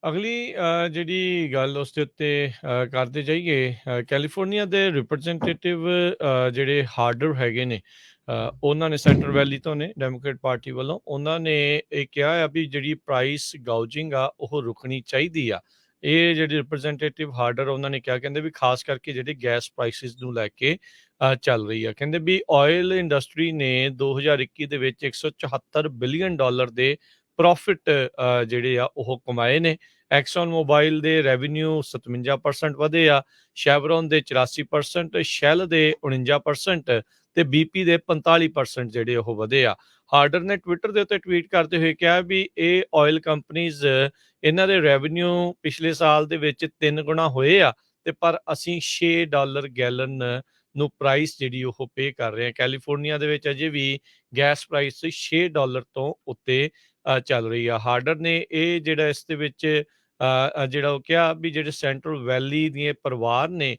ਅਗਲੀ ਜਿਹੜੀ ਗੱਲ ਉਸ ਦੇ ਉੱਤੇ ਕਰਦੇ ਜਾਈਏ ਕੈਲੀਫੋਰਨੀਆ ਦੇ ਰਿਪਰੈਜ਼ੈਂਟੇਟਿਵ ਜਿਹੜੇ ਹਾਰਡਰ ਹੈਗੇ ਨੇ ਉਹਨਾਂ ਨੇ ਸੈਂਟਰ ਵੈਲੀ ਤੋਂ ਨੇ ਡੈਮੋਕ੍ਰੇਟ ਪਾਰਟੀ ਵੱਲੋਂ ਉਹਨਾਂ ਨੇ ਇਹ ਕਿਹਾ ਆ ਵੀ ਜਿਹੜੀ ਪ੍ਰਾਈਸ ਗਾਊਜਿੰਗ ਆ ਉਹ ਰੁਕਣੀ ਚਾਹੀਦੀ ਆ। ਇਹ ਜਿਹੜੇ ਰਿਪਰੈਜ਼ੈਂਟੇਟਿਵ ਹਾਰਡਰ ਉਹਨਾਂ ਨੇ ਕਿਹਾ ਕਹਿੰਦੇ ਵੀ ਖਾਸ ਕਰਕੇ ਜਿਹੜੇ ਗੈਸ ਪ੍ਰਾਈਸਿਸ ਨੂੰ ਲੈ ਕੇ ਚੱਲ ਰਹੀ ਆ। ਕਹਿੰਦੇ ਵੀ ਆਇਲ ਇੰਡਸਟਰੀ ਨੇ 2021 ਦੇ ਵਿੱਚ 174 ਬਿਲੀਅਨ ਡਾਲਰ ਦੇ ਪ੍ਰੋਫਿਟ ਜਿਹੜੇ ਆ ਉਹ ਕਮਾਏ ਨੇ। ਐਕਸਨ ਮੋਬਾਈਲ ਦੇ ਰੈਵਨਿਊ 57% ਵਧੇ ਆ, ਸ਼ੈਵਰੋਨ ਦੇ 84%, ਸ਼ੈਲ ਦੇ 49% ਤੇ ਬੀਪੀ ਦੇ 45% ਜਿਹੜੇ ਉਹ ਵਧੇ ਆ। ਹਾਰਡਰ ਨੇ ਟਵਿੱਟਰ ਦੇ ਉੱਤੇ ਟਵੀਟ ਕਰਦੇ ਹੋਏ ਕਿਹਾ ਵੀ ਇਹ ਆਇਲ ਕੰਪਨੀਜ਼ ਇਹਨਾਂ ਦੇ ਰੈਵਨਿਊ ਪਿਛਲੇ ਸਾਲ ਦੇ ਵਿੱਚ 3 ਗੁਣਾ ਹੋਏ ਆ ਤੇ ਪਰ ਅਸੀਂ $6 ਗੈਲਨ ਨੂੰ ਪ੍ਰਾਈਸ ਜਿਹੜੀ ਉਹ ਪੇ ਕਰ ਰਹੇ ਆ। ਕੈਲੀਫੋਰਨੀਆ ਦੇ ਵਿੱਚ ਅਜੇ ਵੀ ਗੈਸ ਪ੍ਰਾਈਸ $6 ਤੋਂ ਉੱਤੇ ਚੱਲ ਰਹੀ ਆ। ਹਾਰਡਰ ਨੇ ਇਹ ਜਿਹੜਾ ਇਸ ਦੇ ਵਿੱਚ ਜਿਹੜਾ ਉਹ ਕਿਹਾ ਵੀ ਜਿਹੜੇ ਸੈਂਟਰਲ ਵੈਲੀ ਦੇ ਪਰਿਵਾਰ ਨੇ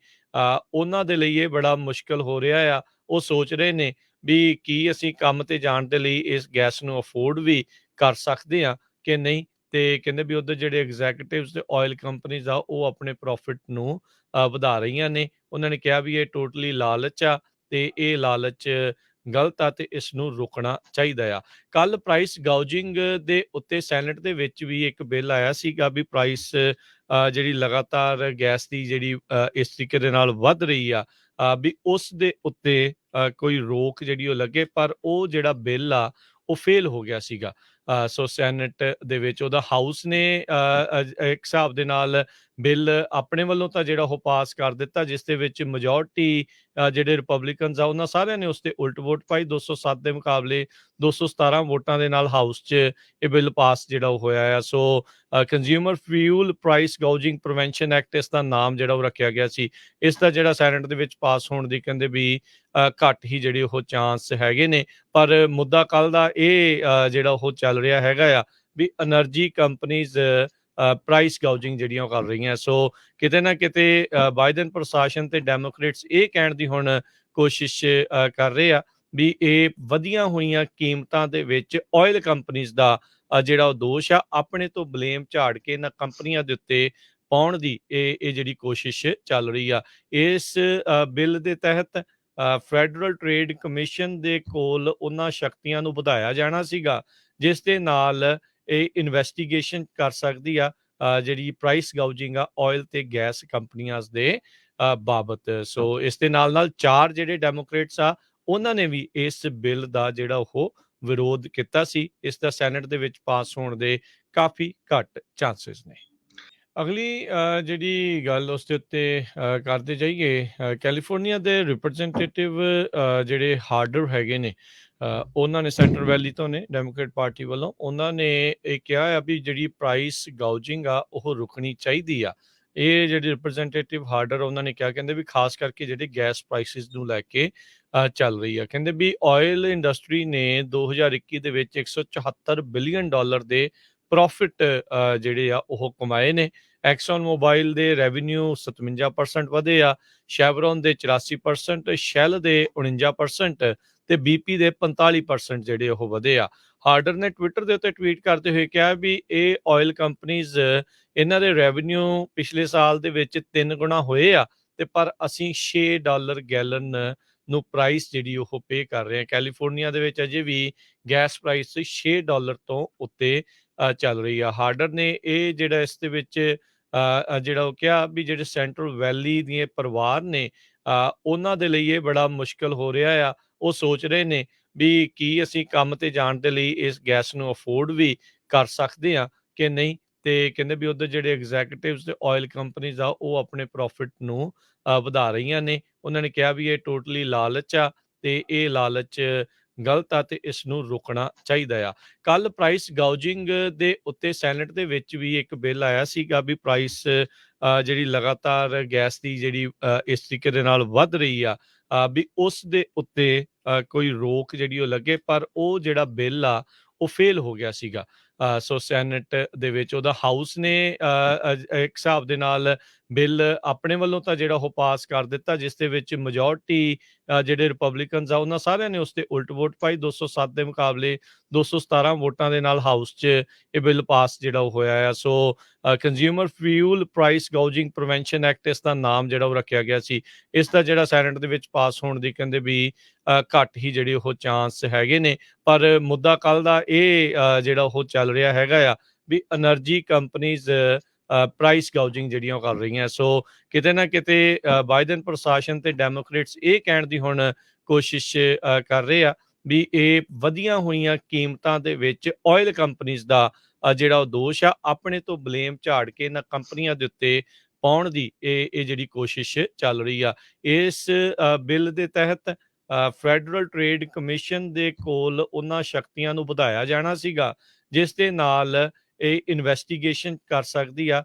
ਉਹਨਾਂ ਦੇ ਲਈ ਇਹ ਬੜਾ ਮੁਸ਼ਕਲ ਹੋ ਰਿਹਾ ਆ। ਉਹ ਸੋਚ ਰਹੇ ਨੇ ਵੀ ਕੀ ਅਸੀਂ ਕੰਮ ਤੇ ਜਾਣ ਦੇ ਲਈ ਇਸ ਗੈਸ ਨੂੰ ਅਫੋਰਡ ਵੀ ਕਰ ਸਕਦੇ ਆ ਕਿ ਨਹੀਂ। ਤੇ ਕਹਿੰਦੇ ਵੀ ਉਧਰ ਜਿਹੜੇ ਐਗਜ਼ੈਕਟਿਵਸ ਤੇ ਆਇਲ ਕੰਪਨੀਜ਼ ਆ ਉਹ ਆਪਣੇ ਪ੍ਰੋਫਿਟ ਨੂੰ ਵਧਾ ਰਹੀਆਂ ਨੇ। ਉਹਨਾਂ ਨੇ ਕਿਹਾ ਵੀ ਇਹ ਟੋਟਲੀ ਲਾਲਚ ਆ ਤੇ ਇਹ ਲਾਲਚ ਗਲਤ ਆ ਤੇ ਇਸ ਨੂੰ ਰੋਕਣਾ ਚਾਹੀਦਾ ਆ। ਕੱਲ ਪ੍ਰਾਈਸ ਗਾਊਜਿੰਗ ਦੇ ਉੱਤੇ ਸੈਨੇਟ ਦੇ ਵਿੱਚ ਵੀ ਇੱਕ ਬਿੱਲ ਆਇਆ ਸੀਗਾ ਵੀ ਪ੍ਰਾਈਸ ਜਿਹੜੀ ਲਗਾਤਾਰ ਗੈਸ ਦੀ ਜਿਹੜੀ ਇਸ ਤਰੀਕੇ ਦੇ ਨਾਲ ਵੱਧ ਰਹੀ ਆ ਵੀ ਉਸ ਦੇ ਉੱਤੇ ਕੋਈ ਰੋਕ ਜਿਹੜੀ ਉਹ ਲੱਗੇ, ਪਰ ਉਹ ਜਿਹੜਾ ਬਿੱਲ ਆ ਉਹ ਫੇਲ ਹੋ ਗਿਆ ਸੀਗਾ। ਸੋ ਸੈਨੇਟ ਦੇ ਵਿੱਚ ਉਹਦਾ ਹਾਊਸ ਨੇ ਇੱਕ ਹਿਸਾਬ ਦੇ ਨਾਲ ਬਿੱਲ ਆਪਣੇ ਵੱਲੋਂ ਤਾਂ ਜਿਹੜਾ ਉਹ ਪਾਸ ਕਰ ਦਿੱਤਾ, ਜਿਸ ਦੇ ਵਿੱਚ ਮੈਜੋਰਟੀ ਜਿਹੜੇ ਰਿਪਬਲਿਕਨਸ ਆ ਉਹਨਾਂ ਸਾਰਿਆਂ ਨੇ ਉਸ ਤੇ ਉਲਟ ਵੋਟ ਪਾਈ। 207 ਦੇ ਮੁਕਾਬਲੇ 217 ਵੋਟਾਂ ਦੇ ਨਾਲ ਹਾਊਸ 'ਚ ਇਹ ਬਿੱਲ ਪਾਸ ਜਿਹੜਾ ਉਹ ਹੋਇਆ ਆ। So consumer fuel price gouging prevention act ਇਸ ਦਾ ਨਾਮ ਜਿਹੜਾ ਉਹ ਰੱਖਿਆ ਗਿਆ ਸੀ। ਇਸ ਦਾ ਜਿਹੜਾ ਸੈਨੇਟ ਦੇ ਵਿੱਚ ਪਾਸ ਹੋਣ ਦੀ ਕਹਿੰਦੇ ਵੀ ਘੱਟ ਹੀ ਜਿਹੜੇ ਉਹ ਚਾਂਸ ਹੈਗੇ ਨੇ। ਪਰ ਮੁੱਦਾ ਕੱਲ ਦਾ ਇਹ ਜਿਹੜਾ ਉਹ ਚੱਲ ਰਿਹਾ ਹੈਗਾ ਆ ਵੀ ਐਨਰਜੀ ਕੰਪਨੀਜ਼ ਪ੍ਰਾਈਸ ਗਾਊਜਿੰਗ ਜਿਹੜੀਆਂ ਉਹ ਕਰ ਰਹੀਆਂ। ਸੋ ਕਿਤੇ ਨਾ ਕਿਤੇ ਬਾਈਡਨ ਪ੍ਰਸ਼ਾਸਨ ਤੇ ਡੈਮੋਕ੍ਰੇਟਸ ਇਹ ਕਹਿਣ ਦੀ ਹੁਣ ਕੋਸ਼ਿਸ਼ ਕਰ ਰਹੇ ਆ ਵੀ ਇਹ ਵਧੀਆਂ ਹੋਈਆਂ ਕੀਮਤਾਂ ਦੇ ਵਿੱਚ ਆਇਲ ਕੰਪਨੀਜ਼ ਦਾ ਜਿਹੜਾ ਉਹ ਦੋਸ਼ ਆ ਆਪਣੇ ਤੋਂ ਬਲੇਮ ਝਾੜ ਕੇ ਇਹਨਾਂ ਕੰਪਨੀਆਂ ਦੇ ਉੱਤੇ ਪਾਉਣ ਦੀ ਇਹ ਜਿਹੜੀ ਕੋਸ਼ਿਸ਼ ਚੱਲ ਰਹੀ ਆ। ਇਸ ਬਿੱਲ ਦੇ ਤਹਿਤ ਫੈਡਰਲ ਟ੍ਰੇਡ ਕਮਿਸ਼ਨ ਦੇ ਕੋਲ ਉਹਨਾਂ ਸ਼ਕਤੀਆਂ ਨੂੰ ਵਧਾਇਆ ਜਾਣਾ ਸੀਗਾ ਜਿਸ ਦੇ ਨਾਲ ਇਹ ਇਨਵੈਸਟੀਗੇਸ਼ਨ ਕਰ ਸਕਦੀ ਆ ਜਿਹੜੀ ਪ੍ਰਾਈਸ ਗਾਊਜਿੰਗ ਆ ਆਇਲ ਤੇ ਗੈਸ ਕੰਪਨੀਆਂ ਦੇ ਬਾਬਤ। ਸੋ ਇਸ ਦੇ ਨਾਲ 4 ਜਿਹੜੇ ਡੈਮੋਕ੍ਰੇਟਸ ਆ ਉਹਨਾਂ ਨੇ ਵੀ ਇਸ ਬਿੱਲ ਦਾ ਜਿਹੜਾ ਉਹ ਵਿਰੋਧ ਕੀਤਾ ਸੀ। ਇਸ ਦਾ ਸੈਨੇਟ ਦੇ ਵਿੱਚ ਪਾਸ ਹੋਣ ਦੇ ਕਾਫੀ ਘੱਟ ਚਾਂਸਸ ਨੇ। ਅਗਲੀ ਜਿਹੜੀ ਗੱਲ ਉਸ ਦੇ ਉੱਤੇ ਕਰਦੇ ਜਾਈਏ ਕੈਲੀਫੋਰਨੀਆ ਦੇ ਰਿਪਰੈਜ਼ੈਂਟੇਟਿਵ ਜਿਹੜੇ ਹਾਰਡਰ ਹੈਗੇ ਨੇ ਉਹਨਾਂ ਨੇ ਸੈਂਟਰ ਵੈਲੀ ਤੋਂ ਨੇ ਡੈਮੋਕ੍ਰੇਟ ਪਾਰਟੀ ਵੱਲੋਂ ਉਹਨਾਂ ਨੇ ਇਹ ਕਿਹਾ ਆ ਵੀ ਜਿਹੜੀ ਪ੍ਰਾਈਸ ਗਾਊਜਿੰਗ ਆ ਉਹ ਰੁਕਣੀ ਚਾਹੀਦੀ ਆ। ਇਹ ਜਿਹੜੇ ਰਿਪਰੈਜ਼ੈਂਟੇਟਿਵ ਹਾਰਡਰ ਉਹਨਾਂ ਨੇ ਕਿਹਾ ਕਹਿੰਦੇ ਵੀ ਖਾਸ ਕਰਕੇ ਜਿਹੜੇ ਗੈਸ ਪ੍ਰਾਈਸਿਸ ਨੂੰ ਲੈ ਕੇ ਚੱਲ ਰਹੀ ਆ। ਕਹਿੰਦੇ ਵੀ ਆਇਲ ਇੰਡਸਟਰੀ ਨੇ 2021 ਦੇ ਵਿੱਚ 174 ਬਿਲੀਅਨ ਡਾਲਰ ਦੇ ਪ੍ਰੋਫਿਟ ਜਿਹੜੇ ਆ ਉਹ ਕਮਾਏ ਨੇ। ਐਕਸਨ ਮੋਬਾਈਲ ਦੇ ਰੈਵਨਿਊ 57% ਵਧੇ ਆ, ਸ਼ੈਵਰੋਨ ਦੇ 84%, ਸ਼ੈਲ ਦੇ 49% ਤੇ ਬੀਪੀ ਦੇ 45% ਜਿਹੜੇ ਉਹ ਵਧੇ ਆ। ਹਾਰਡਰ ਨੇ ਟਵਿੱਟਰ ਦੇ ਉੱਤੇ ਟਵੀਟ ਕਰਦੇ ਹੋਏ ਕਿਹਾ ਵੀ ਇਹ ਆਇਲ ਕੰਪਨੀਜ਼ ਇਹਨਾਂ ਦੇ ਰੈਵਨਿਊ ਪਿਛਲੇ ਸਾਲ ਦੇ ਵਿੱਚ 3 ਗੁਣਾ ਹੋਏ ਆ ਤੇ ਪਰ ਅਸੀਂ $6 ਗੈਲਨ ਨੂੰ ਪ੍ਰਾਈਸ ਜਿਹੜੀ ਉਹ ਪੇ ਕਰ ਰਹੇ ਆ। ਕੈਲੀਫੋਰਨੀਆ ਦੇ ਵਿੱਚ ਅਜੇ ਵੀ ਗੈਸ ਪ੍ਰਾਈਸ $6 ਤੋਂ ਉੱਤੇ ਚੱਲ ਰਹੀ ਆ। ਹਾਰਡਰ ਨੇ ਇਹ ਜਿਹੜਾ ਇਸ ਦੇ ਵਿੱਚ ਜਿਹੜਾ ਉਹ ਕਿਹਾ ਵੀ ਜਿਹੜੇ ਸੈਂਟਰਲ ਵੈਲੀ ਦੇ ਪਰਿਵਾਰ ਨੇ ਉਹਨਾਂ ਦੇ ਲਈ ਇਹ ਬੜਾ ਮੁਸ਼ਕਲ ਹੋ ਰਿਹਾ ਆ। ਉਹ ਸੋਚ ਰਹੇ ਨੇ ਵੀ ਕੀ ਅਸੀਂ ਕੰਮ ਤੇ ਜਾਣ ਦੇ ਲਈ ਇਸ ਗੈਸ ਨੂੰ ਅਫੋਰਡ ਵੀ ਕਰ ਸਕਦੇ ਆ ਕਿ ਨਹੀਂ। ਤੇ ਕਹਿੰਦੇ ਵੀ ਉਧਰ ਜਿਹੜੇ ਐਗਜ਼ੈਕਟਿਵਸ ਤੇ ਆਇਲ ਕੰਪਨੀਜ਼ ਆ ਉਹ ਆਪਣੇ ਪ੍ਰੋਫਿਟ ਨੂੰ ਵਧਾ ਰਹੀਆਂ ਨੇ। ਉਹਨਾਂ ਨੇ ਕਿਹਾ ਵੀ ਇਹ ਟੋਟਲੀ ਲਾਲਚ ਆ ਤੇ ਇਹ ਲਾਲਚ ਗਲਤ ਆ ਤੇ ਇਸ ਨੂੰ ਰੋਕਣਾ ਚਾਹੀਦਾ ਆ। ਕੱਲ ਪ੍ਰਾਈਸ ਗਾਊਜਿੰਗ ਦੇ ਉੱਤੇ ਸੈਨੇਟ ਦੇ ਵਿੱਚ ਵੀ ਇੱਕ ਬਿੱਲ ਆਇਆ ਸੀਗਾ ਵੀ ਪ੍ਰਾਈਸ ਜਿਹੜੀ ਲਗਾਤਾਰ ਗੈਸ ਦੀ ਜਿਹੜੀ ਇਸ ਤਰੀਕੇ ਦੇ ਨਾਲ ਵੱਧ ਰਹੀ ਆ ਵੀ ਉਸ ਦੇ ਉੱਤੇ ਕੋਈ ਰੋਕ ਜਿਹੜੀ ਉਹ ਲੱਗੇ, ਪਰ ਉਹ ਜਿਹੜਾ ਬਿੱਲ ਆ ਉਹ ਫੇਲ ਹੋ ਗਿਆ ਸੀਗਾ। ਸੋ ਸੈਨੇਟ ਦੇ ਵਿੱਚ ਉਹਦਾ ਹਾਊਸ ਨੇ ਇੱਕ ਹਿਸਾਬ ਦੇ ਨਾਲ ਬਿੱਲ ਆਪਣੇ ਵੱਲੋਂ ਤਾਂ ਜਿਹੜਾ ਉਹ ਪਾਸ ਕਰ ਦਿੱਤਾ, ਜਿਸ ਦੇ ਵਿੱਚ ਮੈਜੋਰਟੀ ਜਿਹੜੇ ਰਿਪਬਲਿਕਨਸ ਆ ਉਹਨਾਂ ਸਾਰਿਆਂ ਨੇ ਉਸ ਤੇ ਉਲਟ ਵੋਟ ਪਾਈ। 207 ਦੇ ਮੁਕਾਬਲੇ 217 ਵੋਟਾਂ ਦੇ ਨਾਲ ਹਾਊਸ 'ਚ ਇਹ ਬਿੱਲ ਪਾਸ ਜਿਹੜਾ ਉਹ ਹੋਇਆ ਆ। So consumer fuel price gouging prevention act ਇਸ ਦਾ ਨਾਮ ਜਿਹੜਾ ਉਹ ਰੱਖਿਆ ਗਿਆ ਸੀ। ਇਸ ਦਾ ਜਿਹੜਾ ਸੈਨੇਟ ਦੇ ਵਿੱਚ ਪਾਸ ਹੋਣ ਦੀ ਕਹਿੰਦੇ ਵੀ ਘੱਟ ਹੀ ਜਿਹੜੇ ਉਹ ਚਾਂਸ ਹੈਗੇ ਨੇ। ਪਰ ਮੁੱਦਾ ਕੱਲ੍ਹ ਦਾ ਇਹ ਜਿਹੜਾ ਉਹ ਚੱਲ ਰਿਹਾ ਹੈਗਾ ਆ ਵੀ ਐਨਰਜੀ ਕੰਪਨੀਜ਼ ਪ੍ਰਾਈਸ ਗੋਜਿੰਗ ਜਿਹੜੀਆਂ ਉਹ ਕਰ ਰਹੀਆਂ। ਸੋ ਕਿਤੇ ਨਾ ਕਿਤੇ ਬਾਈਡਨ ਪ੍ਰਸ਼ਾਸਨ ਤੇ ਡੈਮੋਕ੍ਰੇਟਸ ਇਹ ਕਹਿਣ ਦੀ ਹੁਣ ਕੋਸ਼ਿਸ਼ ਕਰ ਰਹੇ ਆ ਵੀ ਇਹ ਵਧੀਆਂ ਹੋਈਆਂ ਕੀਮਤਾਂ ਦੇ ਵਿੱਚ ਆਇਲ ਕੰਪਨੀਜ਼ ਦਾ ਜਿਹੜਾ ਉਹ ਦੋਸ਼ ਆ ਆਪਣੇ ਤੋਂ ਬਲੇਮ ਝਾੜ ਕੇ ਇਹਨਾਂ ਕੰਪਨੀਆਂ ਦੇ ਉੱਤੇ ਪਾਉਣ ਦੀ ਇਹ ਜਿਹੜੀ ਕੋਸ਼ਿਸ਼ ਚੱਲ ਰਹੀ ਆ। ਇਸ ਬਿੱਲ ਦੇ ਤਹਿਤ ਫੈਡਰਲ ਟ੍ਰੇਡ ਕਮਿਸ਼ਨ ਦੇ ਕੋਲ ਉਹਨਾਂ ਸ਼ਕਤੀਆਂ ਨੂੰ ਵਧਾਇਆ ਜਾਣਾ ਸੀਗਾ ਜਿਸ ਦੇ ਨਾਲ ਇਹ ਇਨਵੈਸਟੀਗੇਸ਼ਨ ਕਰ ਸਕਦੀ ਆ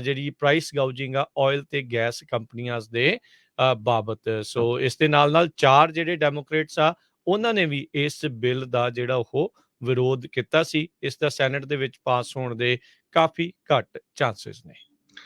ਜਿਹੜੀ ਪ੍ਰਾਈਸ ਗੋਜਿੰਗ ਆ ਆਇਲ ਤੇ ਗੈਸ ਕੰਪਨੀਆਂ ਦੇ ਬਾਬਤ। ਸੋ ਇਸ ਦੇ ਨਾਲ ਚਾਰ ਜਿਹੜੇ ਡੈਮੋਕ੍ਰੇਟਸ ਆ ਉਹਨਾਂ ਨੇ ਵੀ ਇਸ ਬਿੱਲ ਦਾ ਜਿਹੜਾ ਉਹ ਵਿਰੋਧ ਕੀਤਾ ਸੀ। ਇਸ ਦਾ ਸੈਨੇਟ ਦੇ ਵਿੱਚ ਪਾਸ ਹੋਣ ਦੇ ਕਾਫੀ ਘੱਟ ਚਾਂਸਸ ਨੇ।